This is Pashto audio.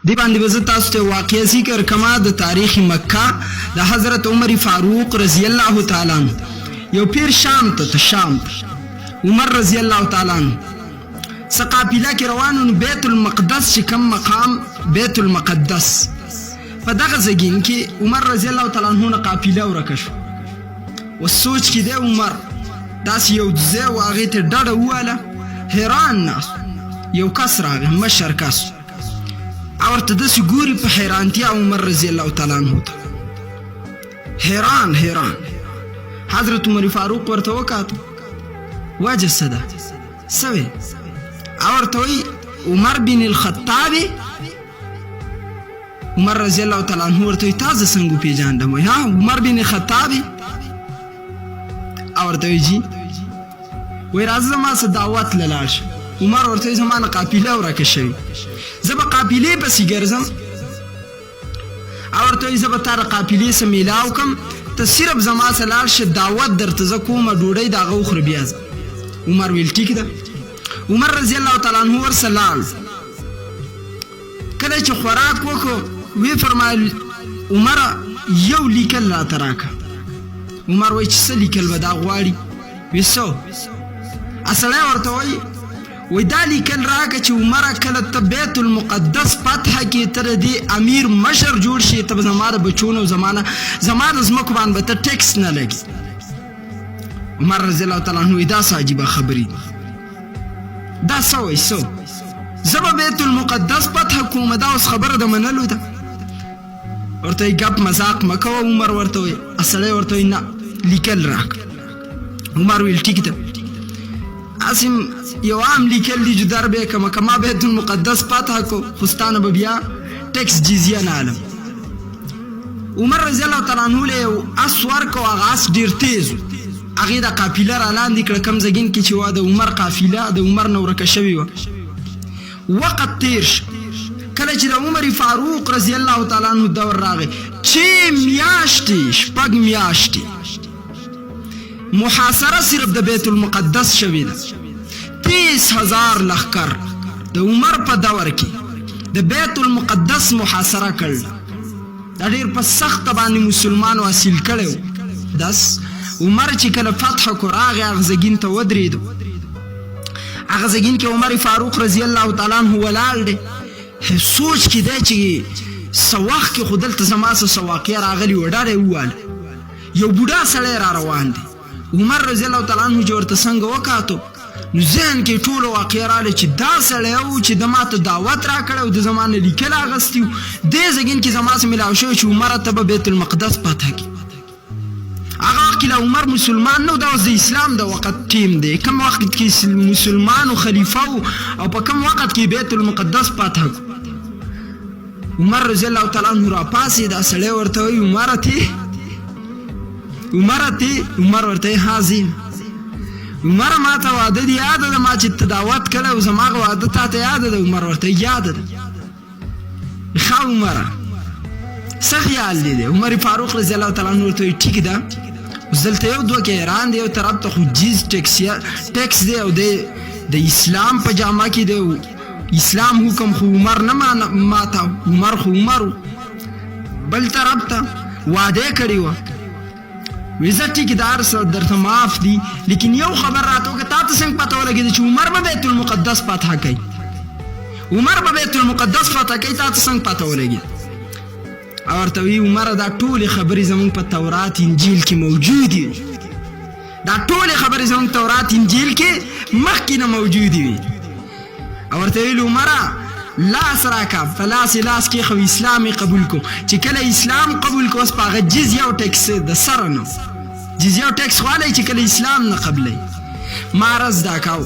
دی باندې به زه تاسو ته واقعه ذکر کما د تاریخ مکه د حضرت عمر فاروق رضی الله تعالی عنہ. یو پیر شام ته شام عمر رضی الله تعالی عنہ سقافله کې روانو بیت المقدس چې کم مقام بیت المقدس په دغه ځګین کې عمر رضی الله تعالی عنہ قافله ورکه شو. وسوچ کې دی عمر داس یو ځای واغې ته ډډه واله حیران ناس یو کس راغی مشر کس اورته داسې ګوري په حیرانتیا عمر رضی الله تعالی عنہ ته حیران حضرت عمر فاروق ورته وکاته وجه څه ده څه وی اورته وی عمر بن الخطاب عمر رضی الله تعالی عنہ ورته تاسو څنګه پیژاندم ها عمر بن الخطاب اورته وی جی وی راځه ما څه دعوت لاله عمر ورته زمانه قافله ورکه شوی زب قافله پسې ګرځم اورته زب تر قافله سم ملاو کم ته صرف زما سلال ش دعوت درته ز کومه ډوډۍ دا غوخر بیا عمر ویل ټیک ده. عمر رضی الله تعالی عنہ ور سلام کله چې خوراک وکړو وی فرمایل عمر یو لیکل را تراکه. عمر وای چې څه لیکل ودا غواړي وسو اصله ورته وای دا لیکل راکه چې عمر کله ته بیت المقدس فتح کې تر دې امیر مشر جوړ شي ته زماره بچونو زمانه زمکو باندې ته ټیکس نه لګي. عمر رضی الله تعالی عنہ دا عجیبه خبري دا سوي زب بیت المقدس فتح کوم دا اوس خبره ده منلو ده ورته غپ مزاق مکو. عمر ورته اصله ورته نه لیکل راک. عمر ویل ټیک ده اسیم یو عام لیکل دی جدار به کما بیت المقدس فتح کو خستانه بیا ټیکس جزیه نه علم. عمر رضی الله تعالی عنہ له اسور کو اغاز ډیر تیز اغه د قافله را لاندې کړه کم زګین کې چې وا د عمر قافله د عمر نو ورکه شوی و. وقت تیر کله چې د عمر فاروق رضی الله تعالی عنہ دور راغی چې میاشتي شپږ میاشتي محاصره صرف د بیت المقدس شوی ده. 30,000 لخر د عمر په دور کې د بیت المقدس محاصره کړل. دا ډیر په سخت باندې مسلمانو حاصل کړو. داس عمر چې کله فتح کو راغی اغزګین ته ودرید اغزګین کې عمر فاروق رضی الله تعالی عنہ ولال دی سوچ کې دی چې سواخ کې خودل ته زماسه سواقیا راغلی وډاره ووال یو بوډا سړی را روان دی. عمر رضی الله تعالی عنہ جوړته څنګه وکاتو نو ذهن کې ټول واقعیا رااله چې دا سړی او چې د ماته دعوت را کړو د زمانه لیکل اغستیو دې زګین کې زماسه ملاو شو چې عمر ته بیت المقدس پاتہ کی هغه کله عمر مسلمان نو دا د اسلام د وخت ټیم دی کوم وخت کې مسلمان او خلیفہ او په کوم وخت کې بیت المقدس پاتہ عمر رضی الله تعالی عنہ را پاسې دا سړی ورته وی عمر ورته حاضر عمر ما ته وعده دی یاد ده ما چې تداوت کړه او زماغه وعده ته یاد ده. عمر ورته یاد ده خو عمر سخیال دی عمر فاروق رضی الله تعالی عنہ ورته ټیک ده زلته یو دوه کې ایران دی او طرف ته خو جیز ټیکس دی او د اسلام په جامه کې دی اسلام حکم خو عمر نه ماته عمر خو عمر بل طرف ته وعده کړی و ویزه ټیکدار سره درته معاف دي لیکن یو خبر راته که تاسو څنګه پته ولګی چې عمر به بیت المقدس فتح کوي عمر به بیت المقدس فتح کوي تاسو څنګه پته ولګی ورته وی عمر دا ټول خبرې زمون په تورات انجیل کې موجود دي دا ټول خبرې زمون تورات انجیل کې مخکې نه موجود دي ورته وی عمر لاس راکا فلاس لاس کې خو اسلامي قبول کو چې کله اسلام قبول کو اوس پاغه جزیه او ټیکس د سره نو جزیه او ټیکس خو علی چې کله اسلام نه قبلې مارز دا کاو